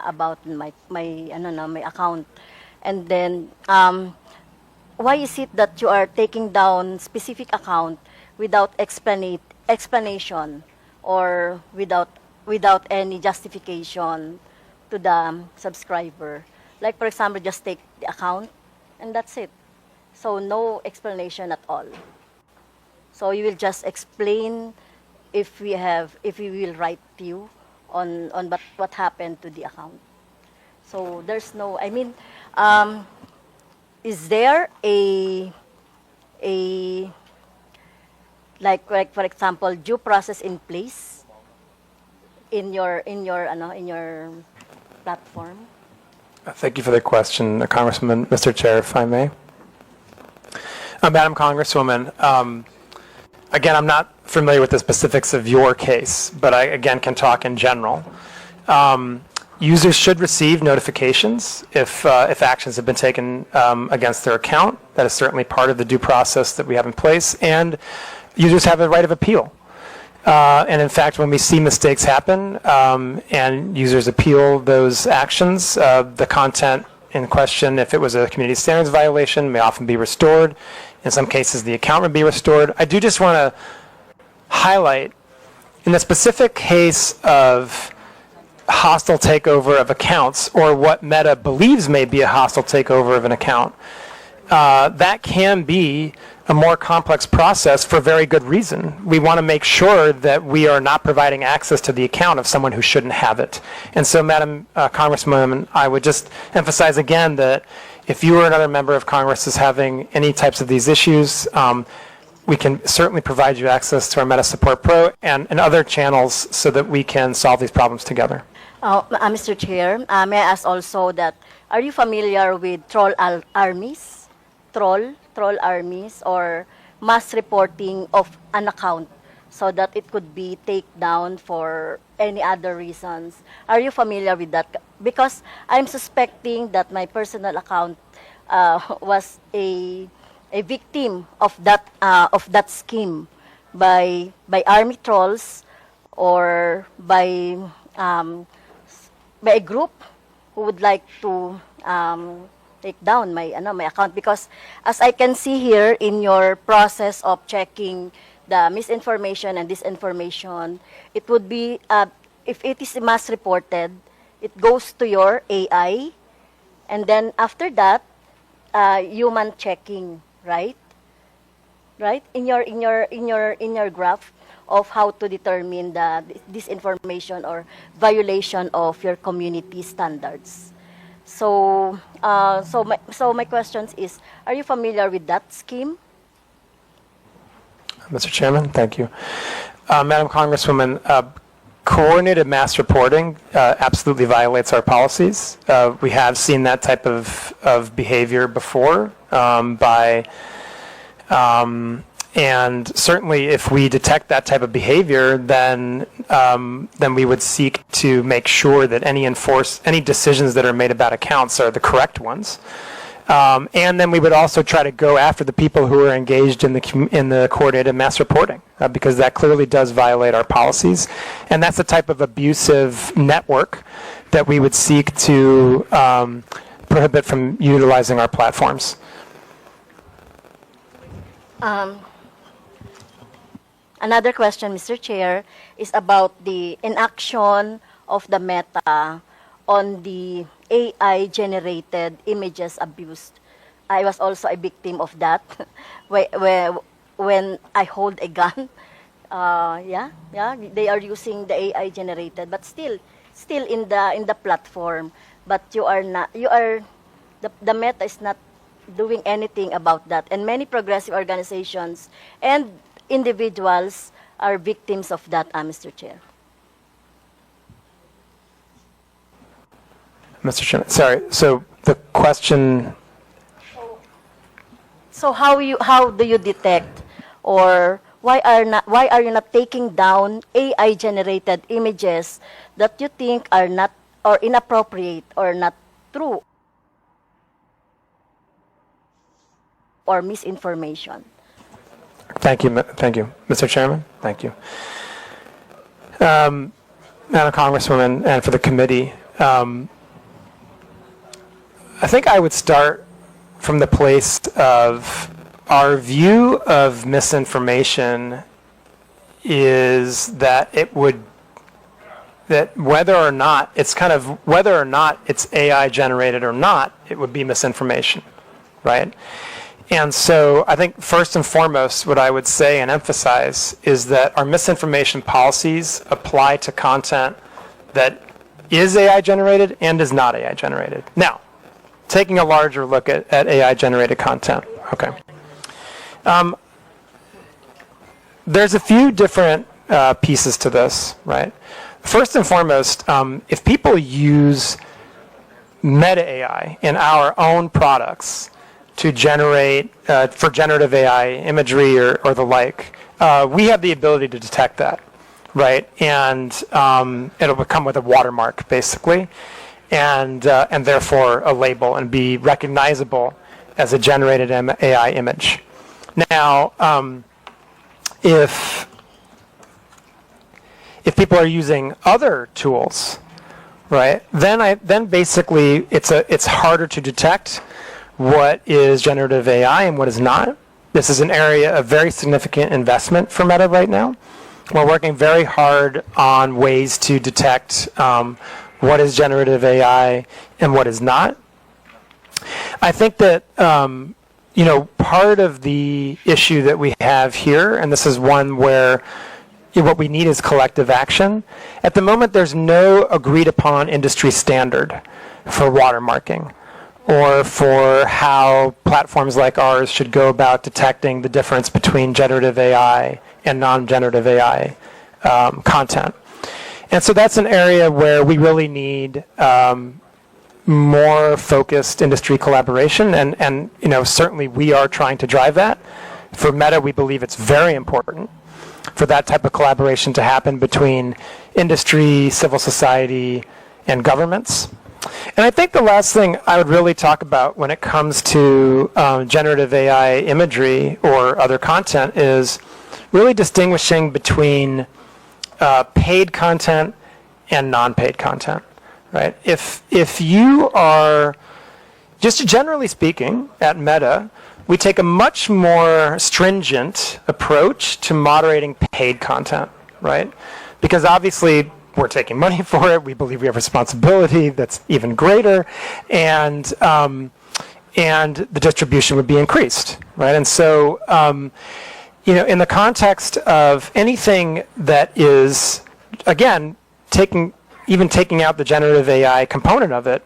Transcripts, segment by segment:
about my account. And then why is it that you are taking down specific account without explanation or without any justification to the subscriber? Like, for example, just take the account and that's it. So no explanation at all. So you will just explain if we will write you on what happened to the account. So there's no, is there a like for example due process in place in your platform? Thank you for the question, Congressman. Mr. Chair, if I may. Madam Congresswoman, again, I'm not familiar with the specifics of your case, but I, again, can talk in general. Users should receive notifications if actions have been taken against their account. That is certainly part of the due process that we have in place, and users have a right of appeal. And in fact, when we see mistakes happen and users appeal those actions, the content in question, if it was a community standards violation, may often be restored. In some cases, the account would be restored. I do just want to highlight, in the specific case of hostile takeover of accounts, or what Meta believes may be a hostile takeover of an account, that can be a more complex process for very good reason. We want to make sure that we are not providing access to the account of someone who shouldn't have it. And so, Madam Congresswoman, I would just emphasize again that if you or another member of Congress is having any types of these issues, we can certainly provide you access to our Meta Support Pro and other channels so that we can solve these problems together. Mr. Chair, may I ask also that, are you familiar with troll armies? Troll armies or mass reporting of an account so that it could be taken down for any other reasons. Are you familiar with that? Because I'm suspecting that my personal account was a victim of that scheme by army trolls or by a group who would like to take down my account, because as I can see here in your process of checking the misinformation and disinformation, it would be if it is mass reported, it goes to your AI, and then after that, human checking, right? In your graph of how to determine the disinformation or violation of your community standards. So, my question is, are you familiar with that scheme? Mr. Chairman, thank you. Madam Congresswoman, coordinated mass reporting absolutely violates our policies. We have seen that type of behavior before and certainly if we detect that type of behavior, then we would seek to make sure that any decisions that are made about accounts are the correct ones. And then we would also try to go after the people who are engaged in the coordinated mass reporting, because that clearly does violate our policies. And that's the type of abusive network that we would seek to prohibit from utilizing our platforms. Another question, Mr. Chair, is about the inaction of the Meta on the AI-generated images abused. I was also a victim of that when I hold a gun. They are using the AI-generated, but still in the platform. But the Meta is not doing anything about that, and many progressive organizations and individuals are victims of that, Mr. Chair. Mr. Chairman, sorry. So the question. So how do you detect, or why are you not taking down AI-generated images that you think are not or inappropriate or not true or misinformation? Thank you, Mr. Chairman. Thank you, Madam Congresswoman, and for the committee. I think I would start from the place of our view of misinformation is that whether or not it's AI generated or not, it would be misinformation, right? And so I think first and foremost, what I would say and emphasize is that our misinformation policies apply to content that is AI generated and is not AI generated. Now, taking a larger look at AI generated content, okay. There's a few different pieces to this, right? First and foremost, if people use meta AI in our own products to generate, for generative AI imagery or the like, we have the ability to detect that, right? And it'll come with a watermark, basically, and therefore a label and be recognizable as a generated AI image. Now, if people are using other tools, right, then basically it's harder to detect what is generative AI and what is not. This is an area of very significant investment for Meta right now. We're working very hard on ways to detect what is generative AI and what is not. I think that part of the issue that we have here, and this is one where what we need is collective action. At the moment, there's no agreed upon industry standard for watermarking or for how platforms like ours should go about detecting the difference between generative AI and non-generative AI content. And so that's an area where we really need more focused industry collaboration, and certainly we are trying to drive that. For Meta, we believe it's very important for that type of collaboration to happen between industry, civil society, and governments. And I think the last thing I would really talk about when it comes to generative AI imagery or other content is really distinguishing between paid content and non-paid content, right? If you are, just generally speaking, at Meta, we take a much more stringent approach to moderating paid content, right? Because obviously we're taking money for it. We believe we have responsibility that's even greater, and the distribution would be increased, right? And so, in the context of anything that is, again, taking out the generative AI component of it,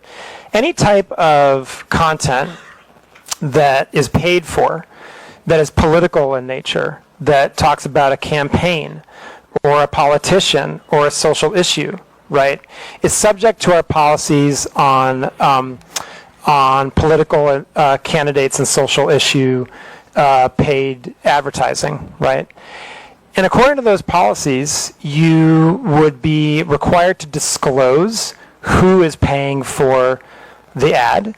any type of content that is paid for, that is political in nature, that talks about a campaign or a politician or a social issue, right, is subject to our policies on political candidates and social issue paid advertising, right? And according to those policies, you would be required to disclose who is paying for the ad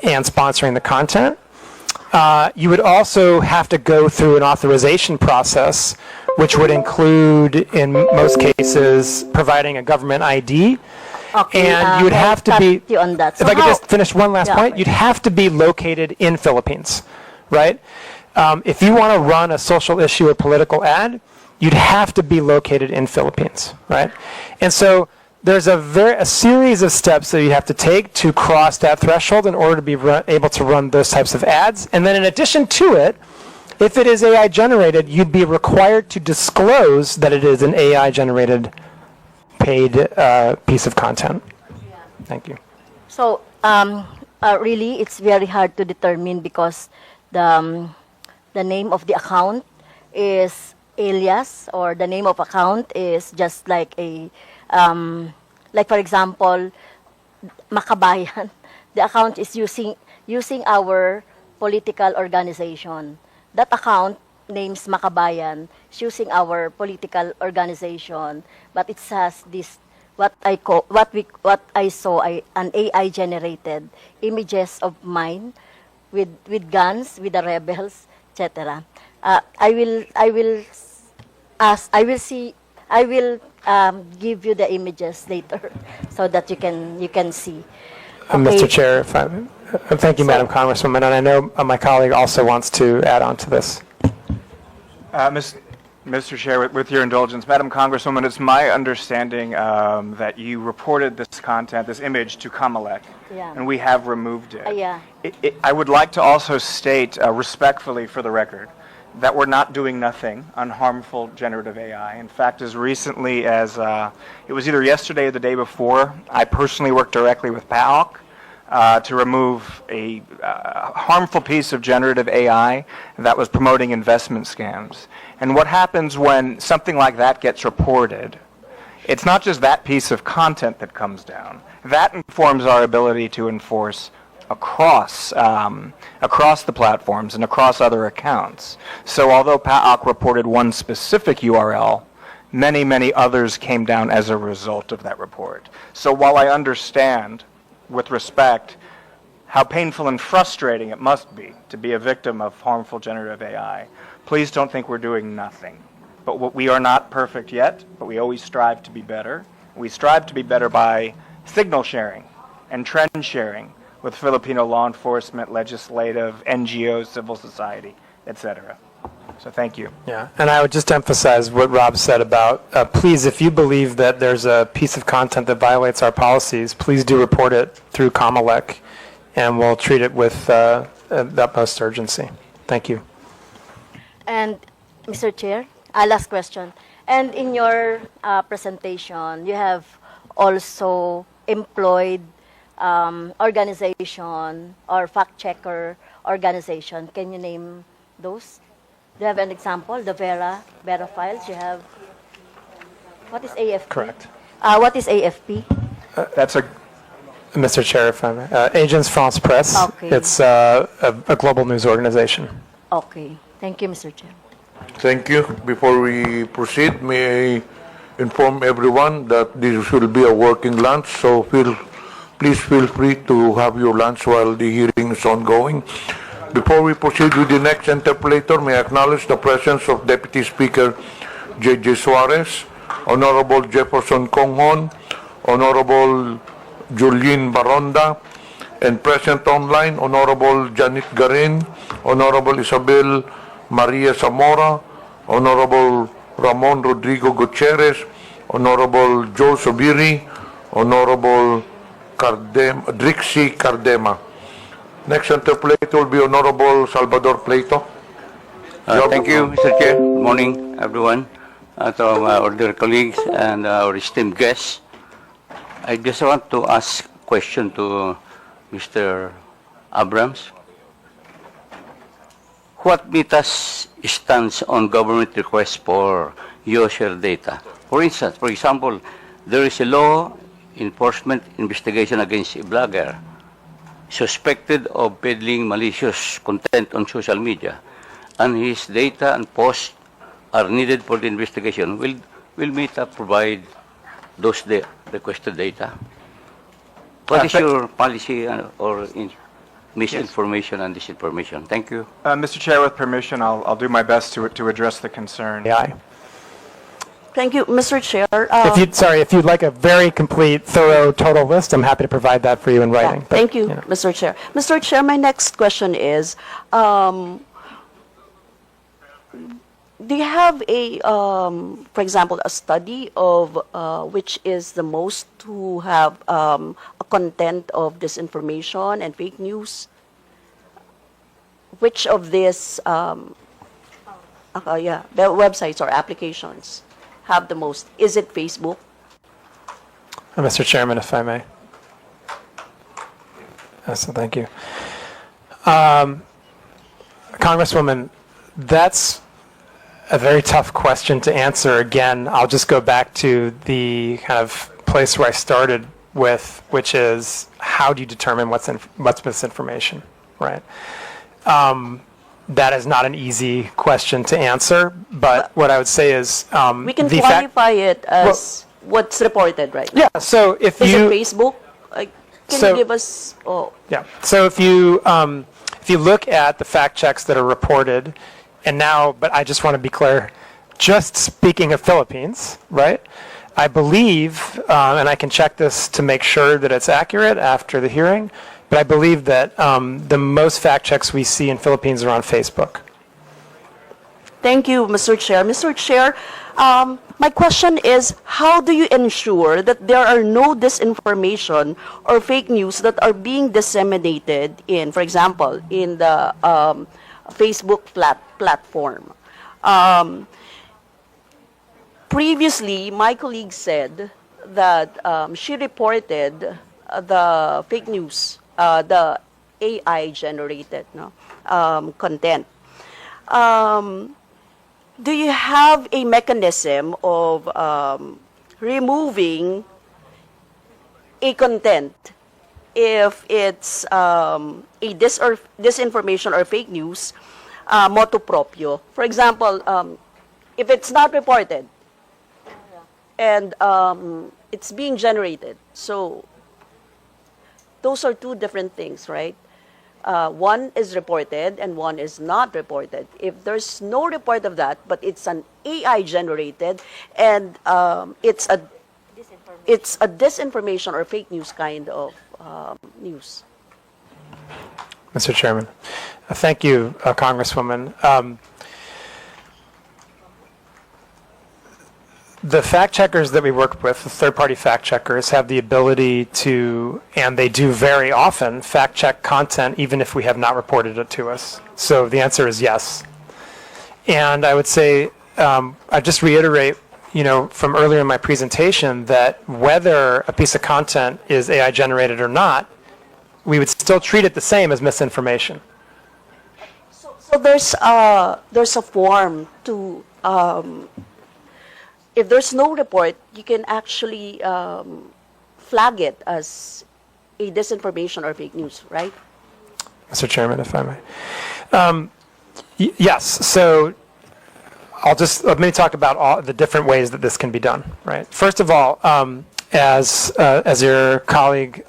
and sponsoring the content. You would also have to go through an authorization process, which would include, in most cases, providing a government ID. Okay, and you would have to be, you on that. So if I could just finish one last point, you'd have to be located in Philippines, right? If you want to run a social issue or political ad, you'd have to be located in Philippines, right? And so there's a series of steps that you have to take to cross that threshold in order to be able to run those types of ads. And then in addition to it, if it is AI generated, you'd be required to disclose that it is an AI generated paid piece of content. Thank you. So really, it's very hard to determine because the name of the account is alias, or the name of account is just like a like for example, Makabayan. The account is using our political organization. That account names Makabayan is using our political organization, but it has this what I saw an AI generated images of mine with guns, with the rebels, etc. I will give you the images later so that you can see. Mr. Chair, if thank you, Madam Congresswoman, and I know my colleague also wants to add on to this. Mr. Chair, with your indulgence, Madam Congresswoman, it's my understanding that you reported this content, this image, to Comelec, Yeah. and we have removed it. Yeah. I would like to also state respectfully for the record that we're not doing nothing on harmful generative AI. In fact, as recently as it was either yesterday or the day before, I personally worked directly with PAOC to remove a harmful piece of generative AI that was promoting investment scams. And what happens when something like that gets reported, it's not just that piece of content that comes down. That informs our ability to enforce across the platforms and across other accounts. So although PAOC reported one specific URL, many, many others came down as a result of that report. So while I understand, with respect, how painful and frustrating it must be to be a victim of harmful generative AI, please don't think we're doing nothing. But we are not perfect yet, but we always strive to be better. We strive to be better by signal sharing and trend sharing with Filipino law enforcement, legislative, NGOs, civil society, etc. So thank you. Yeah, and I would just emphasize what Rob said about, please, if you believe that there's a piece of content that violates our policies, please do report it through Comelec, and we'll treat it with the utmost urgency. Thank you. And Mr. Chair, last question. And in your presentation, you have also employed organization or fact-checker organization. Can you name those? Do you have an example? The Vera files. You have. What is AFP? Correct. What is AFP? That's a Mr. Chair, if I may. Agence France Presse. Okay. It's a global news organization. Okay. Thank you, Mr. Chair. Thank you. Before we proceed, may I inform everyone that this will be a working lunch, so please feel free to have your lunch while the hearing is ongoing. Before we proceed with the next interpolator, may I acknowledge the presence of Deputy Speaker J.J. Suarez, Honorable Jefferson Conghon, Honorable Julien Baronda, and present online, Honorable Janet Garin, Honorable Isabel Maria Zamora, Honorable Ramon Rodrigo Gutierrez, Honorable Joe Sobiri, Honorable Drixie Cardema. Next interpolator will be Honorable Salvador Plato. Thank you, Mr. Chair. Good morning, everyone. To our dear colleagues and our esteemed guests. I just want to ask a question to Mr. Abrams. What Mita's stance on government requests for user data? For instance, for example, there is a law enforcement investigation against a blogger suspected of peddling malicious content on social media, and his data and posts are needed for the investigation. Will Mita provide those requested data? What is your policy or misinformation and disinformation? Thank you. Mr. Chair, with permission, I'll do my best to address the concern. AI. Thank you, Mr. Chair. If you'd like a very complete, thorough, total list, I'm happy to provide that for you in writing. But, thank you, Mr. Chair. Mr. Chair, my next question is, do you have a, for example, a study of which is the most to have a content of disinformation and fake news? Which of these websites or applications have the most? Is it Facebook? Mr. Chairman, if I may. So thank you. Congresswoman, that's a very tough question to answer. Again, I'll just go back to the kind of place where I started with, which is how do you determine what's misinformation, right? That is not an easy question to answer, but what I would say is we can qualify it as what's reported, right? Yeah. So if is you it Facebook? Can you give us? Oh. Yeah. So if you look at the fact checks that are reported, and now, but I just want to be clear, just speaking of Philippines, right? I believe, and I can check this to make sure that it's accurate after the hearing, but I believe that the most fact checks we see in Philippines are on Facebook. Thank you, Mr. Chair. Mr. Chair, my question is, how do you ensure that there are no disinformation or fake news that are being disseminated in, for example, in the Facebook platform? Previously, my colleague said that she reported the fake news, the AI-generated content. Do you have a mechanism of removing a content if it's a disinformation or fake news motu proprio? For example, if it's not reported and it's being generated, so those are two different things, right? One is reported and one is not reported. If there's no report of that, but it's an AI generated and it's a disinformation or fake news kind of news. Mr. Chairman. Thank you, Congresswoman. The fact checkers that we work with, the third-party fact checkers, have the ability to, and they do very often, fact check content even if we have not reported it to us. So the answer is yes. And I would say, I just reiterate, from earlier in my presentation, that whether a piece of content is AI generated or not, we would still treat it the same as misinformation. So there's a form to. If there's no report, you can actually flag it as a disinformation or fake news, right? Mr. Chairman, if I may. Yes. So let me talk about all the different ways that this can be done, right? First of all, as your colleague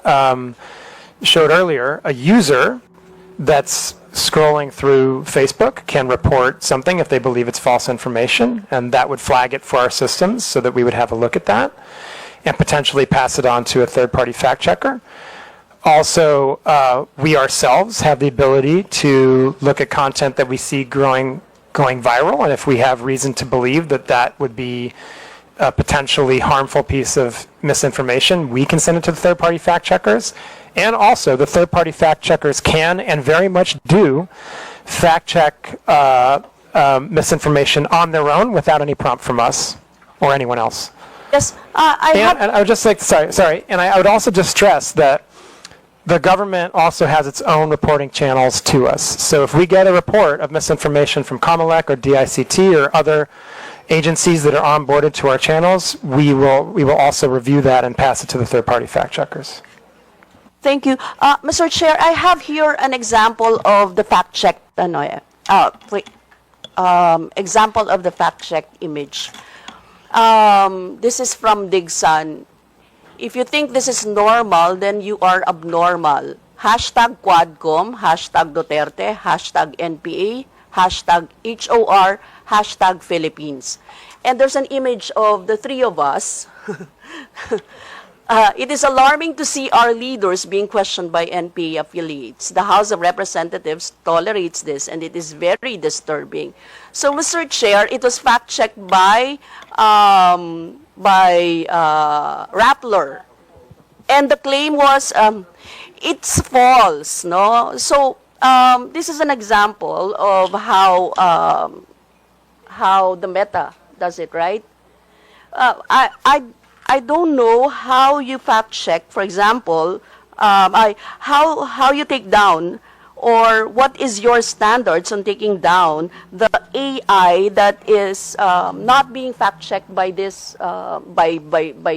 showed earlier, a user that's scrolling through Facebook can report something if they believe it's false information, and that would flag it for our systems so that we would have a look at that and potentially pass it on to a third-party fact checker. Also, we ourselves have the ability to look at content that we see going viral, and if we have reason to believe that that would be a potentially harmful piece of misinformation, we can send it to the third-party fact checkers. And also, the third-party fact checkers can and very much do fact check misinformation on their own without any prompt from us or anyone else. Yes, And I would just like, sorry, and I would also just stress that the government also has its own reporting channels to us. So if we get a report of misinformation from COMELEC or DICT or other agencies that are onboarded to our channels, we will also review that and pass it to the third-party fact checkers. Thank you. Mr. Chair, I have here an example of the fact check, example of the fact check image. This is from Digsan. If you think this is normal, then you are abnormal. Hashtag Quadcom, hashtag Duterte, hashtag NPA, hashtag HOR, hashtag Philippines. And there's an image of the three of us. It is alarming to see our leaders being questioned by NPA affiliates. The House of Representatives tolerates this, and it is very disturbing. So, Mr. Chair, it was fact-checked by Rappler, and the claim was it's false. No, so this is an example of how the Meta does it, right? I don't know how you fact check, for example, how you take down, or what is your standards on taking down the AI that is not being fact checked by this by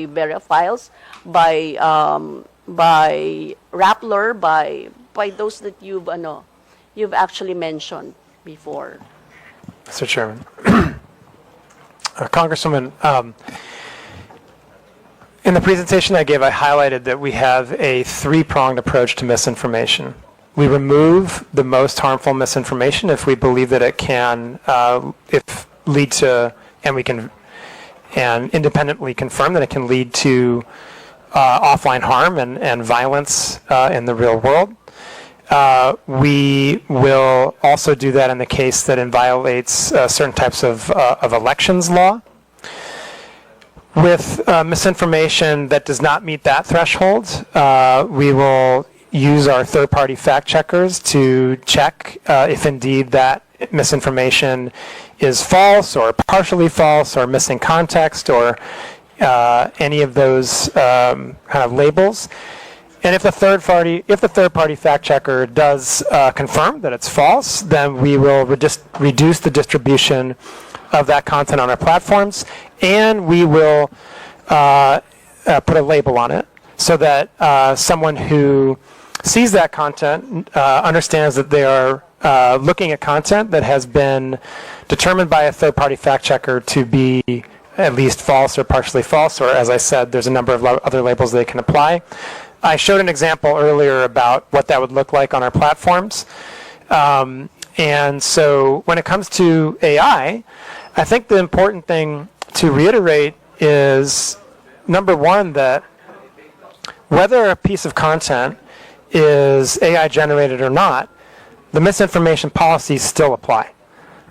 Verifiles, by Rappler, by those that you've actually mentioned before. Mr. Chairman, Congresswoman. In the presentation I gave, I highlighted that we have a three-pronged approach to misinformation. We remove the most harmful misinformation if we believe that it can lead to, and and independently confirm that it can lead to offline harm and violence in the real world. We will also do that in the case that it violates certain types of elections law. With misinformation that does not meet that threshold, we will use our third-party fact checkers to check if indeed that misinformation is false or partially false or missing context or any of those kind of labels. And if the third-party fact checker does confirm that it's false, then we will reduce the distribution of that content on our platforms, and we will put a label on it so that someone who sees that content understands that they are looking at content that has been determined by a third-party fact checker to be at least false or partially false, or as I said, there's a number of other labels they can apply. I showed an example earlier about what that would look like on our platforms. And so when it comes to AI, I think the important thing to reiterate is, number one, that whether a piece of content is AI generated or not, the misinformation policies still apply.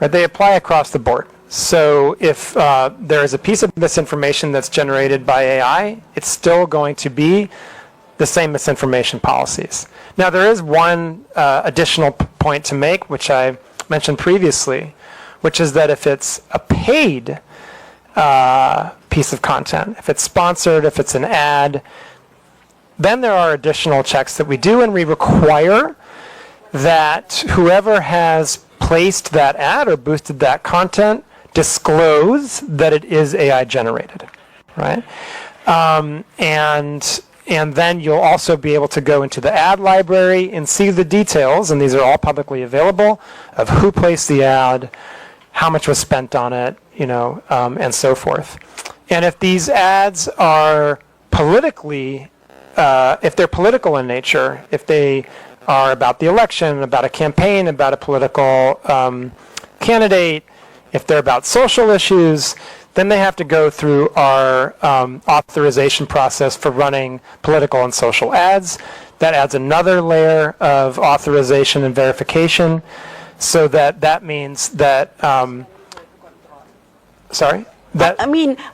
Right? They apply across the board. So if there is a piece of misinformation that's generated by AI, it's still going to be the same misinformation policies. Now, there is one additional point to make, which I mentioned previously, which is that if it's a paid piece of content, if it's sponsored, if it's an ad, then there are additional checks that we do, and we require that whoever has placed that ad or boosted that content disclose that it is AI generated, right? And then you'll also be able to go into the ad library and see the details, and these are all publicly available, of who placed the ad, how much was spent on it, and so forth. And if these ads are politically, if they're political in nature, if they are about the election, about a campaign, about a political candidate, if they're about social issues, then they have to go through our authorization process for running political and social ads. That adds another layer of authorization and verification, so that means that,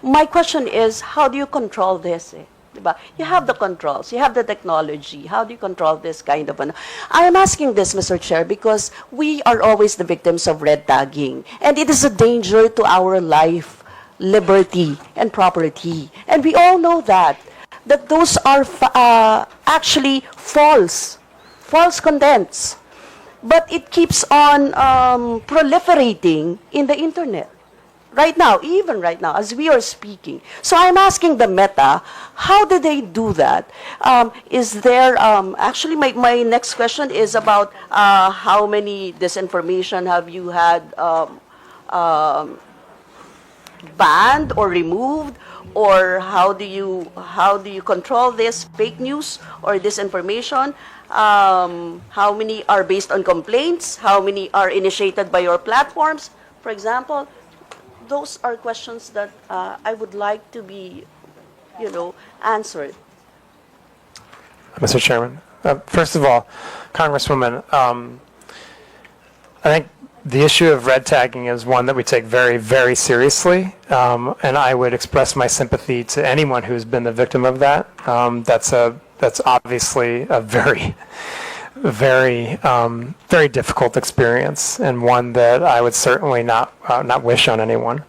my question is, how do you control this? Diba? You have the controls, you have the technology. How do you control this kind of an... I am asking this, Mr. Chair, because we are always the victims of red tagging, and it is a danger to our life, liberty, and property. And we all know that those are actually false contents. But it keeps on proliferating in the internet. Even right now, as we are speaking. So I'm asking the Meta, how do they do that? Is there, actually my next question is about how many disinformation have you had banned or removed, or how do you control this fake news or disinformation? How many are based on complaints? How many are initiated by your platforms, for example? Those are questions that I would like to be, answered. Mr. Chairman, first of all, Congresswoman, I think the issue of red tagging is one that we take very, very seriously, and I would express my sympathy to anyone who's been the victim of that. That's obviously a very, very, very difficult experience, and one that I would certainly not wish on anyone.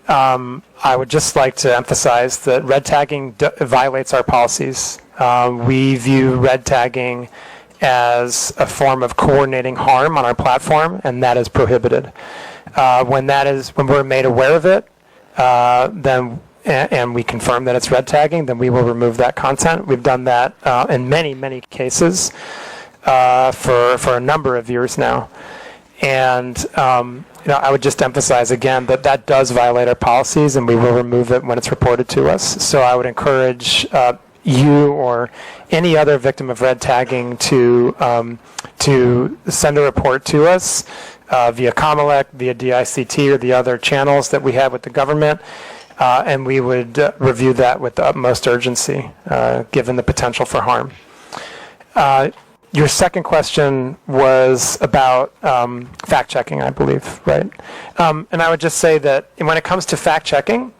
I would just like to emphasize that red tagging violates our policies. We view red tagging as a form of coordinating harm on our platform, and that is prohibited. When we're made aware of it, and we confirm that it's red tagging, then we will remove that content. We've done that in many, many cases for a number of years now. And I would just emphasize again that does violate our policies, and we will remove it when it's reported to us. So I would encourage you or any other victim of red tagging to send a report to us via COMELEC, via DICT, or the other channels that we have with the government. and we would review that with the utmost urgency, given the potential for harm. Your second question was about fact-checking, I believe, right? And I would just say that when it comes to fact-checking,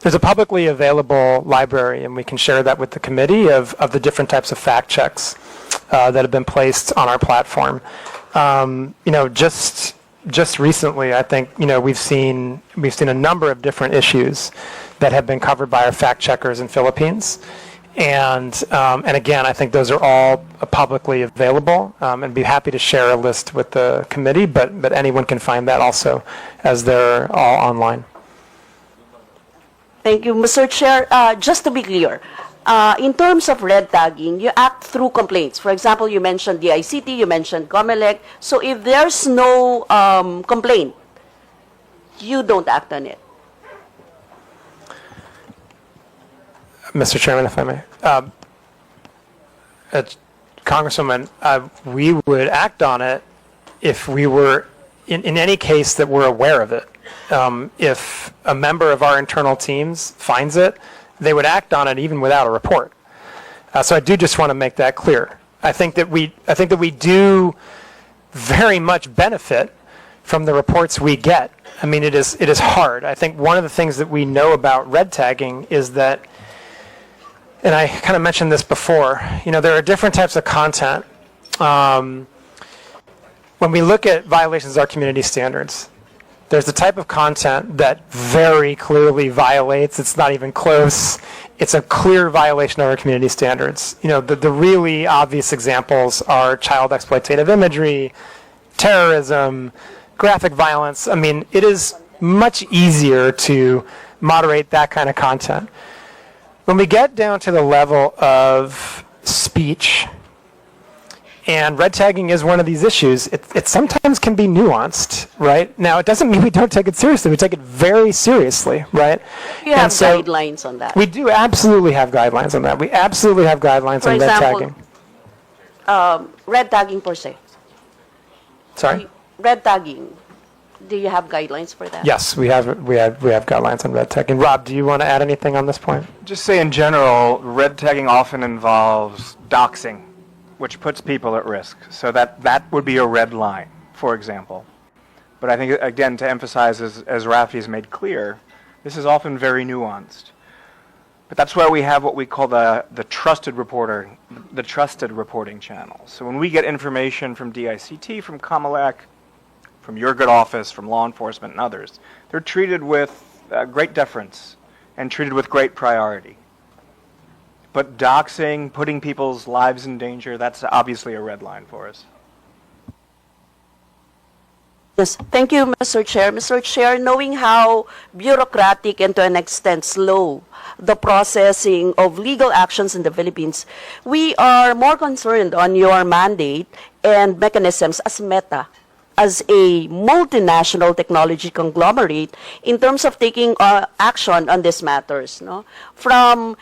there's a publicly available library, and we can share that with the committee of the different types of fact checks that have been placed on our platform. Just recently, I think we've seen a number of different issues that have been covered by our fact checkers in Philippines, and again, I think those are all publicly available, and be happy to share a list with the committee. But anyone can find that also, as they're all online. Thank you, Mr. Chair. Just to be clear, in terms of red tagging, you act through complaints. For example, you mentioned the ICT, you mentioned COMELEC. So if there's no complaint, you don't act on it. Mr. Chairman, if I may. Congresswoman, we would act on it if we were, in any case that we're aware of it. If a member of our internal teams finds it, they would act on it even without a report. So I do just want to make that clear. I think that we do very much benefit from the reports we get. I mean, it is hard. I think one of the things that we know about red tagging is that, and I kind of mentioned this before, there are different types of content. When we look at violations of our community standards, there's the type of content that very clearly violates, it's not even close, it's a clear violation of our community standards. The really obvious examples are child exploitative imagery, terrorism, graphic violence. I mean, it is much easier to moderate that kind of content. When we get down to the level of speech, and red tagging is one of these issues, it sometimes can be nuanced, right? Now, it doesn't mean we don't take it seriously. We take it very seriously, right? You have guidelines on that. We do absolutely have guidelines on that. We absolutely have guidelines on red tagging. Red tagging per se. Sorry? Red tagging. Do you have guidelines for that? Yes, we have guidelines on red tagging. Rob, do you want to add anything on this point? Just say in general, red tagging often involves doxing, which puts people at risk. So that would be a red line, for example. But I think, again, to emphasize, as Rafi has made clear, this is often very nuanced. But that's why we have what we call the trusted reporting channel. So when we get information from DICT, from COMELEC, from your good office, from law enforcement and others, they're treated with great deference and treated with great priority. But doxing, putting people's lives in danger, that's obviously a red line for us. Yes, thank you, Mr. Chair. Mr. Chair, knowing how bureaucratic and to an extent slow the processing of legal actions in the Philippines, we are more concerned on your mandate and mechanisms as Meta, as a multinational technology conglomerate in terms of taking action on these matters, no? From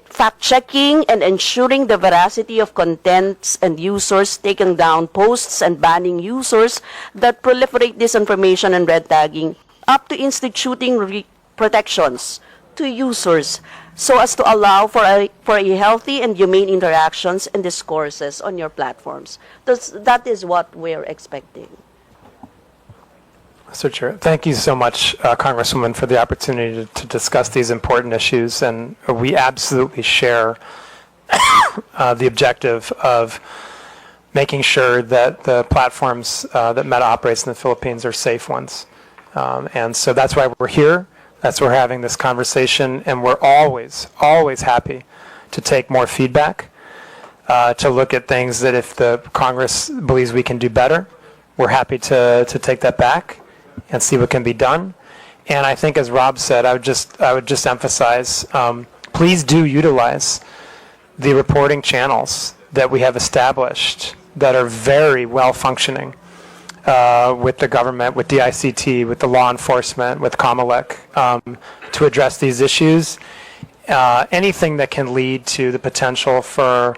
fact-checking and ensuring the veracity of contents and users, taking down posts and banning users that proliferate disinformation and red tagging, up to instituting protections to users so as to allow for a healthy and humane interactions and discourses on your platforms. That is what we're expecting. Mr. Chair, thank you so much, Congresswoman, for the opportunity to discuss these important issues. And we absolutely share the objective of making sure that the platforms that Meta operates in the Philippines are safe ones. And so that's why we're here. That's why we're having this conversation. And we're always, always happy to take more feedback, to look at things that if the Congress believes we can do better, we're happy to take that back and see what can be done. And I think, as Rob said, I would just emphasize, please do utilize the reporting channels that we have established that are very well functioning with the government, with DICT, with the law enforcement, with COMELEC, to address these issues. Anything that can lead to the potential for